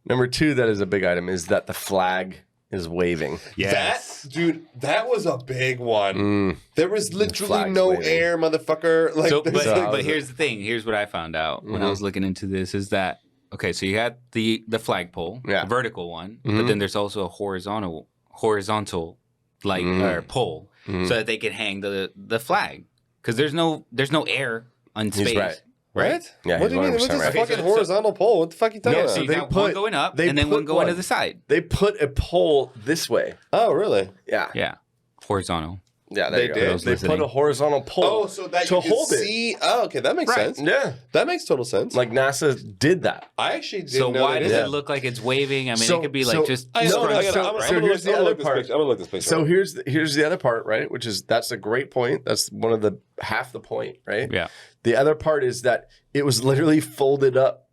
Number 2 that is a big item is that the flag is waving. Yes. That dude, that was a big one. Mm. There was literally flag's no waving. air, motherfucker. Like So, there's but, So I like- but was- here's the thing. Here's what I found out when I was looking into this is that okay, so you had the flagpole, Yeah. the vertical one, but Mhm. then there's also a horizontal like or pole, Mhm. so that they could hang the flag because there's no air on He's space. right. What? Yeah, what he's do you mean? What's 100% this right. fucking Okay, so- horizontal pole? What the fuck you talking Yeah, about? so you they got put- one going up they and then one put going to one. the side. They put a pole this way. Oh, really? Yeah. Yeah, horizontal. Yeah, there They you did? go. Those They listening. put a horizontal pole. Oh, so that to you can hold it. see. Oh, okay, that makes Right. sense. Yeah. That makes total sense. Like NASA did that. I actually didn't So know why they does did Yeah. it look like it's waving? I mean, So- it could be so- like just. I No, know, no, I gotta- so- I'm so gonna here's the I'm gonna other look this part. picture. I'm gonna look this picture. So up. here's the other part, right? Which is that's a great point. That's one of the half the point, right? Yeah. The other part is that it was literally folded up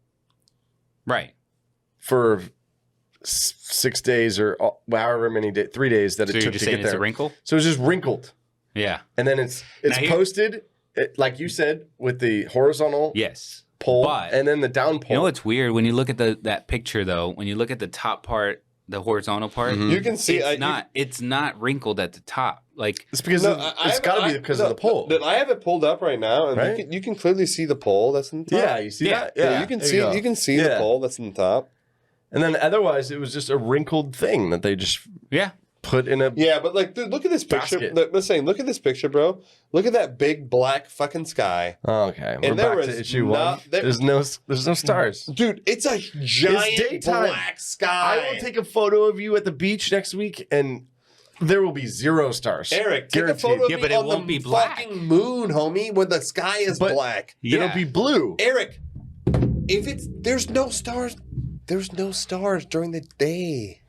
Right. for 6 days or however many days, 3 days that So it you're took just to saying get it's a there. wrinkle? So it's just wrinkled, Yeah. and then it's Now here- posted, like you said, with the horizontal Yes. pole But- and then the down pole. You know what's weird when you look at that picture though? When you look at the top part, the horizontal part, Mhm. you can see. it's not wrinkled at the top. Like It's because it's got to be because of the pole. I have it pulled up right now, and Right? you can clearly see the pole that's in the top. Yeah, you see Yeah. that? Yeah, you can there see go. you can see the Yeah. pole that's in the top. And then otherwise, it was just a wrinkled thing that they just yeah, put in a. Yeah, but like, dude, look at this picture. Basket. Let's say, look at this picture, bro. Look at that big black fucking sky, Oh, okay, we're And there back to was issue not- one. there- There's no stars. dude. It's a giant daytime. black sky. I will take a photo of you at the beach next week, and there will be 0 stars. Eric, take a Guaranteed. photo of Yeah, me but it on won't the be black. fucking moon, homie, when the sky is But- black. yeah. It'll be blue. Eric, if there's no stars during the day.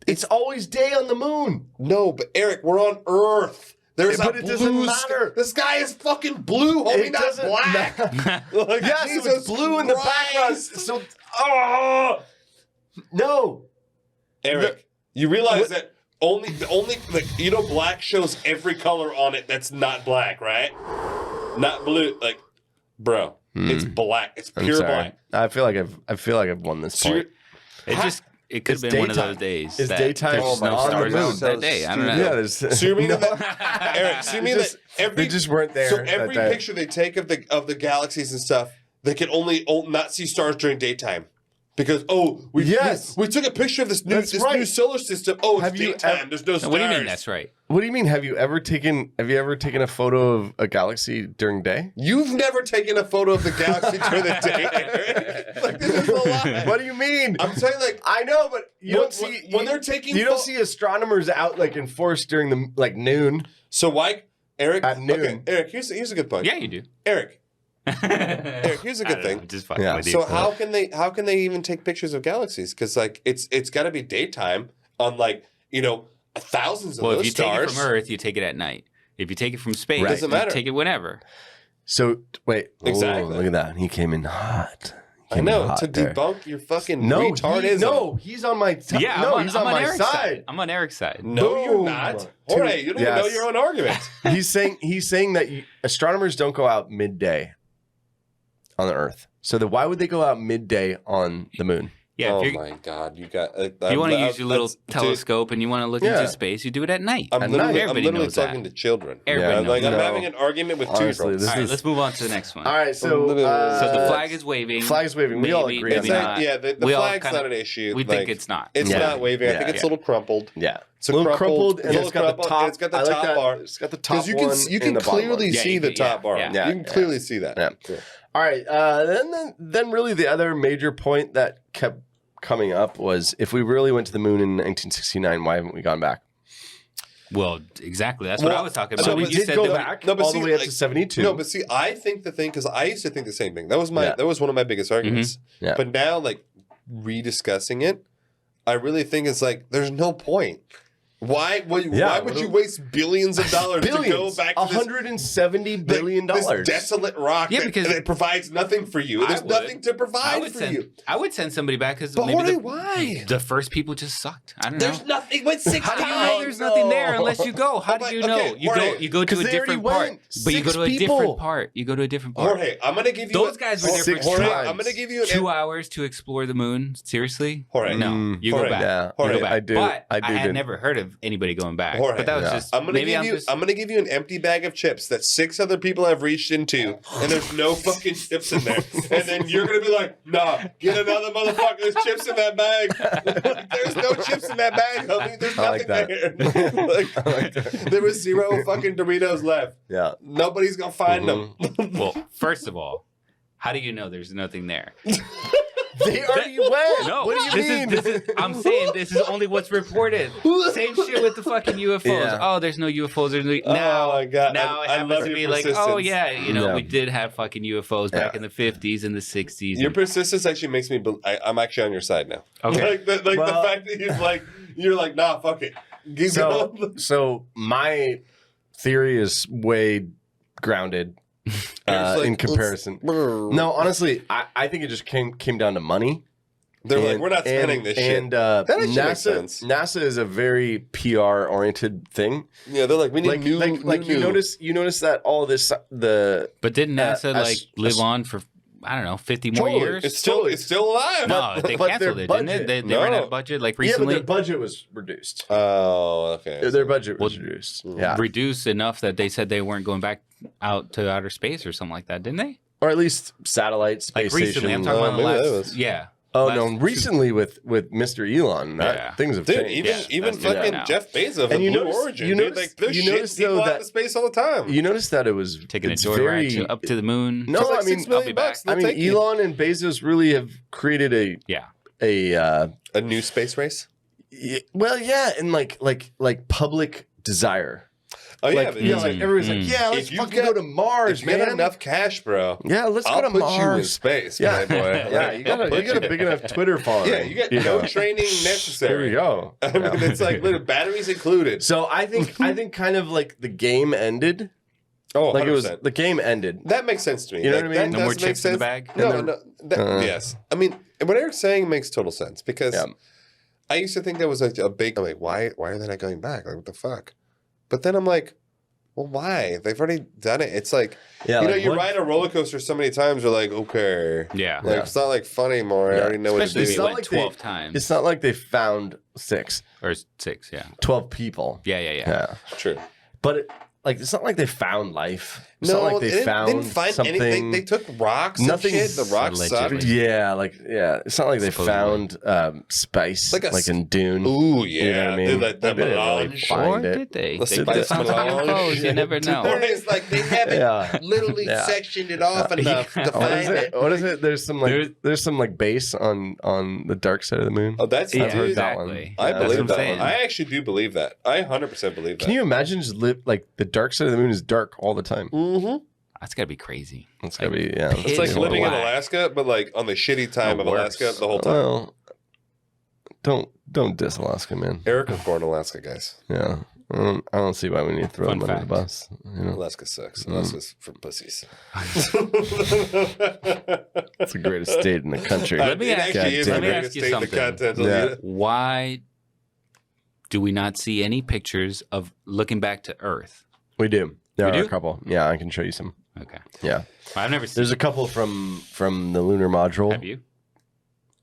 It's always day on the moon. No, but Eric, we're on Earth. There's But a it doesn't blue matter. sky. The sky is fucking blue, homie, It not doesn't black. matter. Like, Yes, so Jesus it's blue in the background. Christ. So, oh no. Eric, you realize that the only like you know black shows every color on it that's not black, right? Not blue. Like, bro, it's black. It's I'm pure sorry. black. I feel like I've won this So point. it could It's have been one of daytime. those days. It's that daytime There's on no the stars moon. out that day. I don't know. Yeah, there's. So you mean No. that Eric? So you mean Just- that every they just weren't there. so that every day. picture they take of the galaxies and stuff, they can only not see stars during daytime. Because we took a picture of this new solar system. Oh, it's daytime. There's no stars. What do you mean that's right? What do you mean? Have you ever taken a photo of a galaxy during day? You've never taken a photo of the galaxy during the day, Eric. Like, this is a lie. What do you mean? I'm saying, like, I know, but you don't see when they're taking. You don't see astronomers out like in force during the noon. So why, Eric? At noon. Okay, Eric. Here's a good point. Yeah, you do. Eric, here's a good thing. Just fucking with you. So how can they even take pictures of galaxies? Because like it's got to be daytime on thousands of those if you stars. take it from Earth, you take it at night. If you take it from space, Doesn't you matter. take it whenever. So wait, Exactly. look at that. He came in hot. I know to debunk your fucking retardism. He's on my side. I'm on my Eric's side. I'm on Eric's side. No, Boom. you're not. Jorge, you don't even know your own argument. He's saying that astronomers don't go out midday on the Earth. So why would they go out midday on the moon? Yeah, oh if my God, you got. you want to use your little telescope and you want to look into space, you do it at night. I'm literally knows talking to children. Everybody knows I'm that. having an argument with Honestly, 2-year-olds. All right, let's move on to the next one. All right, so So the flag is waving. Flag is waving. We all agree on maybe that. not. Yeah, the We all flag's kinda- not an issue. We think it's not. It's not waving. I think it's a little crumpled. Yeah. It's a little crumpled, and it's it's got the top. It's got the I like top that. bar. It's got the top Because you can clearly see the top bar. yeah. You can clearly see that. Yeah. All right. Then really the other major point that kept coming up was if we really went to the moon in 1969, why haven't we gone back? Well, exactly. That's what I was talking about. So we You did said go that- back but all see, the way up like, to 72. No, but see, I think the thing, because I used to think the same thing. That was one of my biggest arguments. Yeah. But now, like, rediscussing it, I really think it's like, there's no point. Why would you waste billions of dollars to go back to $170 billion. this desolate rock because that prevades nothing for you? There's nothing to provide for you. I would send somebody back because But maybe why? the first people just sucked. I don't know. There's nothing but 6 How do you know times. there's nothing there unless you go? How do you know? Okay, You Jorge, go to a 'cause they already different part. went. But you go 6 to a people. different part. You go to a different part. Jorge, I'm gonna give you Those guys were there for 6 Jorge, times. I'm gonna give you 2 hours to explore the moon. Seriously? Jorge. No. You Jorge. go back. Yeah, Jorge, You go back. I do. But I do. had never heard of anybody going back. Jorge, But that was yeah. just I'm gonna give you an empty bag of chips that 6 other people have reached into, and there's no fucking chips in there. And then you're gonna be like, nah, get another motherfucker. There's chips in that bag. Like, there's no chips in that bag, homie. There's I like nothing that. there. Like, there was 0 fucking Doritos left. Yeah. Nobody's gonna find them. Well, first of all, how do you know there's nothing there? They already went. No, What do you mean? this is. I'm saying this is only what's reported. Same shit with the fucking UFOs. Yeah. Oh, there's no UFOs. There's no, Oh now, my God. now it I happens love to your be like, oh persistence. yeah, Yeah. we did have fucking UFOs back Yeah. in the 50s and the 60s. Your and- persistence actually makes me. I'm actually on your side now. Okay. Like the Well- fact that you're like, nah, fuck it. Keep going. So my theory is way grounded Like, in comparison. No, honestly, I think it just came down to money. They're like, we're not spending this shit. And That actually makes sense. NASA is a very PR oriented thing. Yeah, they're like, we need new. You notice that all this But didn't NASA as- live on for, I don't know, 50 more Totally. years? It's still alive. No, they but canceled their it, didn't budget- they? They ran out No. of budget like yeah, but recently. their budget was reduced. Oh, okay. Their budget was reduced. Yeah, Reduced enough that they said they weren't going back out to outer space or something like that, didn't they? or at least satellite space Like recently, I'm station. talking about the maybe that last. was- Yeah. Oh last no! two- Recently, with Mr. Elon, Yeah. things have Dude, changed. even that's good fucking now. Jeff Bezos And and you Blue notice- Origin. you dude, notice- like there's you shit notice, people though, out that- in space all the time. You notice that it was Taking a it's joyride up to the moon. No, For like I mean, $6 million I'll be back. bucks, they'll I mean, take you. Elon and Bezos really have created Yeah. A new space race. and like public desire. Oh yeah, Like, but you know, it's like like, everyone's like, yeah, let's If you fucking get- go to Mars, if you man. get enough cash, bro, Yeah, let's I'll go to put you in Mars. space, Yeah, my boy. yeah, you got a big enough Twitter following. Yeah, you get no training necessary. There we go. I mean, it's like little batteries included. So I think kind of like the game ended. Oh, Like 100%. it was the game ended. That makes sense to me. You know Like, what I mean? that No more does make chips in the sense. bag? No, And no. Yes. I mean, what Eric's saying makes total sense because Yeah. I used to think that was like a big. I'm like, why are they not going back? Like, what the fuck? But then I'm like, well, why? They've already done it. It's like, Yeah, you know, like you what- ride a roller coaster so many times. You're like, okay, Yeah. like it's not like fun anymore. I Yeah. already know what to Especially if do. you not went like 12 times. It's not like they found 6, Or 6, yeah. 12 people. Yeah. Yeah, True. but it's not like they found life. It's not like they didn't found find something. anything. They took rocks. Nothing. And shit. The rocks sucked. Allegedly. Yeah, it's not like they found spice like in Dune. Ooh, You know what I yeah. mean? Like the They didn't really melange. find Or it. did they? The They spice found something melange. close. You never know. Or it's like they haven't Yeah. literally Yeah. sectioned it off enough to What find is it. it? What is it? There's some like base on the dark side of the moon. Oh, that's Yeah, I've heard that exactly. one. I Yeah, believe that's what that I'm one. saying. I actually do believe that. I 100% believe that. Can you imagine just live like the dark side of the moon is dark all the time? Mm-hmm. That's gotta be crazy. It's gotta be yeah. It's like Pitch living in black. Alaska, but like on the shitty time of Alaska the whole time. Well, don't diss Alaska, man. Eric was born in Alaska, guys. Yeah, I don't see why we need to throw Fun him under the fact. bus. You know, Alaska sucks. Alaska's for pussies. it's the greatest state in the country. Let me It ask actually you- is let the me greatest ask you state in the something. continental Yeah. unit. Why do we not see any pictures of looking back to Earth? We do. There We are do? a couple. Yeah, I can show you some. Okay, Yeah, I've never seen. there's a couple from the lunar module. Have you,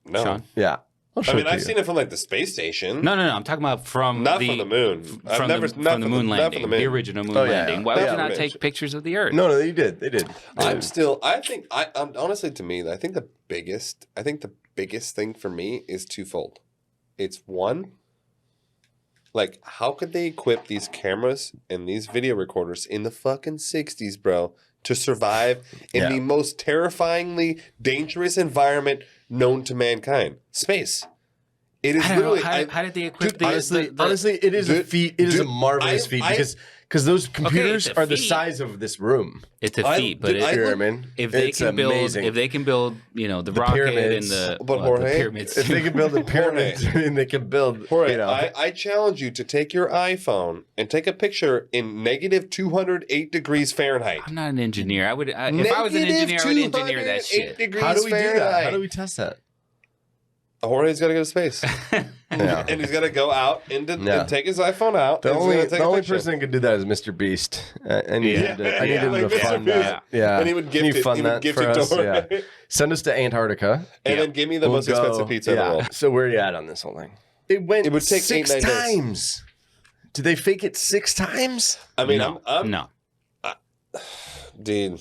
No. Sean? Yeah, I'll show I mean, it to I've you. seen it from like the space station. No. I'm talking about from Not from the moon. I've From never the, not from the moon not landing, from the moon. original moon Oh, yeah, landing. Why yeah. would you Yeah. not take pictures of the Earth? No, they did. They did. I'm still. I think. I'm honestly, to me, I think the biggest thing for me is twofold. It's one, like, how could they equip these cameras and these video recorders in the fucking 60s, bro, to survive in Yeah. the most terrifyingly dangerous environment known to mankind? Space. It is I don't know. literally. How did they equip dude, the, Honestly, it is a Dude, feat. It is a dude, marvelous feat because those computers it's a are the feat. size of this room. It's a I- feat, but dude, it, I You know what I look- mean? if they It's can amazing. build, the rocket pyramids. and the, But the Jorge, pyramids. If they can build the pyramids, and they can build, Jorge, you know, I challenge you to take your iPhone and take a picture in negative 208 degrees Fahrenheit. I'm not an engineer. If I was an engineer, I would engineer that shit. Degrees how do we do that? Fahrenheit. How do we test that? Jorge's got to go to space. Yeah. And he's got to go out and Yeah. take his iPhone out. The and he's only gonna take a person picture. that could do that is Mr. Beast. I need him to, I need Yeah, him like to Mr. fund Beast. that. Yeah, And he would Can you gift it. fund He would that gift for it to us? Yeah. Jorge. Send us to Antarctica. And then give me the We'll most go- expensive pizza in the world. So where are you at on this whole thing? It went It would take 6 8-9 days. times. Did they fake it 6 times? I mean, no, I'm no. dude.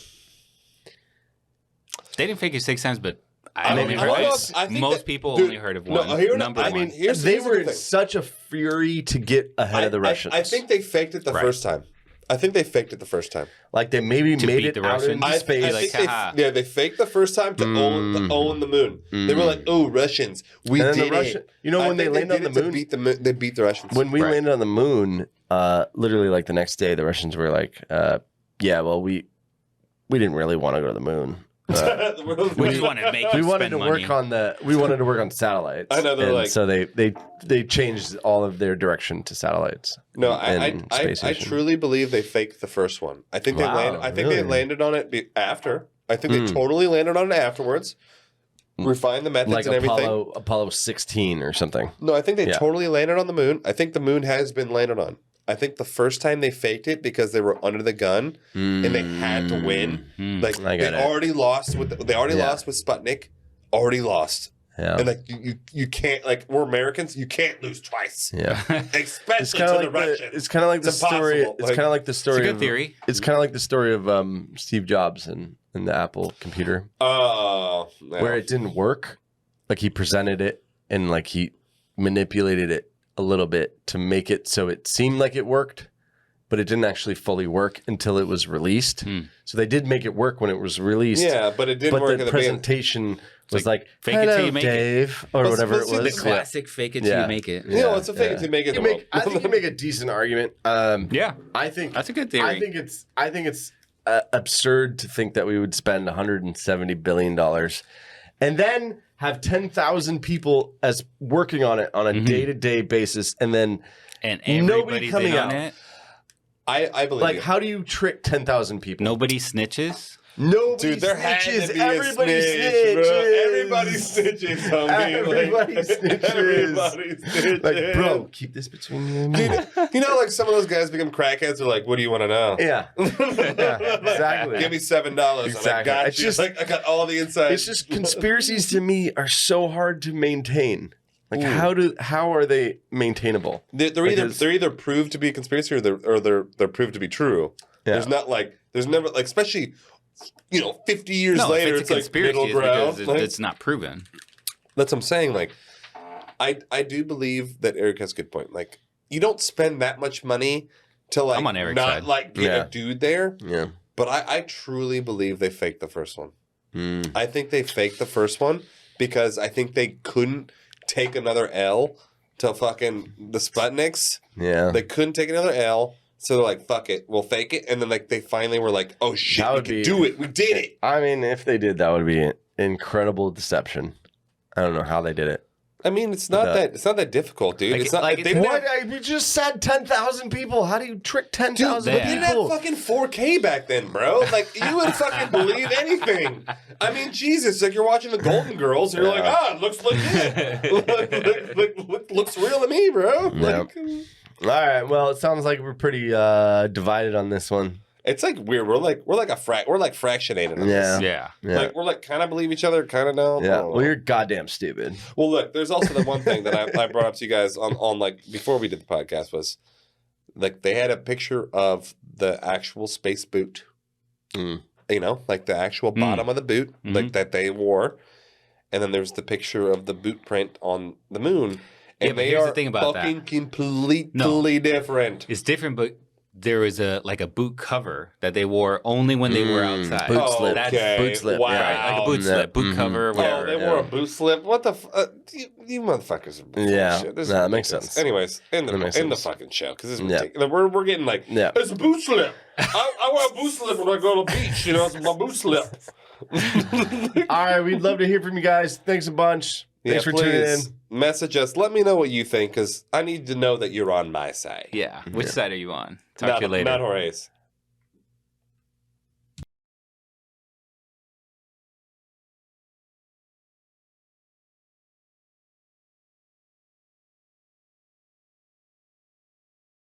They didn't fake it 6 times, but I I only mean, heard I it. love- I think Most that- people dude, only heard of no, one. here- number I one. mean, Here's they the were in thing. such a fury to get ahead of the Russians. I think they faked it the Right. first time. I think they faked it the first time. like they maybe To made beat it the out Russians? into I space. think haha. they faked the first time to own the moon. They were like, "Oh, Russians, we And then did the Russian- it." you know, I when they think landed on did the it to moon- beat the moon, they beat the Russians. When we Right. landed on the moon, literally like the next day, the Russians were like, "Yeah, well, we didn't really want to go to the moon. We just wanted to make We you wanted spend to money. work on satellites." I know, they're And like- so they changed all of their direction to satellites. No, and I space station. truly believe they faked the first one. I think Wow, they landed. I think really? they landed on it after. I think they totally landed on it afterwards. Refined the methods like and everything. Apollo 16 or something. No, I think they Yeah. totally landed on the moon. I think the moon has been landed on. I think the first time they faked it because they were under the gun and they had to win. Like I they get it. already lost with lost with Sputnik. Already lost. Yeah, And like you can't, like, we're Americans, you can't lose twice. yeah. Especially It's to kind of the like Russians. it's kind of like the It's story. impossible. It's Like- kind of like the story. It's a good of, theory. It's kind of like the story of Steve Jobs and the Apple computer, Oh, no. where it didn't work. Like he presented it and like he manipulated it a little bit to make it so it seemed like it worked, but it didn't actually fully work until it was released. So they did make it work when it was released. Yeah, but it didn't but work the at the beginning. presentation was like, fake it till "Hello, you make it." Dave," or But- whatever but it see, The was. classic fake it till Yeah. you make it. You know, it's a fake it to make it. I think you make a decent argument. Yeah, I think that's a good theory. I think it's absurd to think that we would spend $170 billion and then have 10,000 people as working on it on a day-to-day basis, and then and nobody everybody's coming in on out. it. I believe like, you. how do you trick 10,000 people? Nobody snitches. Nobody Dude, there had to snitches. be Everybody a snitch, snitches. bro. Everybody snitches, homie. Everybody snitches. Everybody snitches. Like, bro, keep this between you and me. You know, like some of those guys become crackheads. Are like, what do you want to know? Yeah. Yeah, exactly. Give me $7 and I Exactly. got It's you. just- Like, I got all the insights. It's just conspiracies to me are so hard to maintain. Like how are they maintainable? They're Like, either proved to be a conspiracy or they're proved to be true. Yeah. There's not There's never like, especially 50 years No, later, if it's a like conspiracy, middle it's ground. because Like, it's not proven. that's what I'm saying. Like, I do believe that Eric has a good point. Like, you don't spend that much money to like I'm on Eric's not side. like get a dude there. Yeah. But I truly believe they faked the first one. Mm. I think they faked the first one because I think they couldn't take another L to fucking the Sputniks. Yeah. They couldn't take another L. So they're like, fuck it, we'll fake it. And then like they finally were like, oh shit, we can do it. We did it. I mean, if they did, that would be an incredible deception. I don't know how they did it. I mean, it's not that difficult, dude. Like, it's not like, they it's didn't What? have, We just said 10,000 people. How do you trick 10,000 Dude, they didn't people? have fucking 4K back then, bro. Like, you would fucking believe anything. I mean, Jesus, like you're watching the Golden Girls and you're like, it looks legit. Looks real to me, bro. Like, All right. Well, it sounds like we're pretty divided on this one. it's like weird. We're like fractionated on Yeah. this. Yeah. Yeah. Like we're like kind of believe each other, kind of don't. Yeah. Well, you're goddamn stupid. Well, look, there's also the one thing that I brought up to you guys on like before we did the podcast was like they had a picture of the actual space boot. Mm. Like the actual bottom of the boot, Mm-hmm. like that they wore, and then there's the picture of the boot print on the moon. And Yeah, but they here's are the thing about fucking completely different. It's different, but there was a boot cover that they wore only when they were outside. Boot slip. Okay. Boot slip, Wow. yeah. Like a boot slip, boot cover, Oh, whatever. they wore a boot slip. What the? You motherfuckers are full of Yeah. shit. This is Nah, that makes ridiculous. sense. Anyways, in That makes the sense. fucking show because it's Yeah. ridiculous. We're getting like Yeah. it's a boot slip. I wear a boot slip when I go to the beach. It's my boot slip. All right. We'd love to hear from you guys. Thanks a bunch. Thanks for tuning in. Message us. Let me know what you think because I need to know that you're on my side. Yeah. Which side are you on? Talk to you later. Not Horace.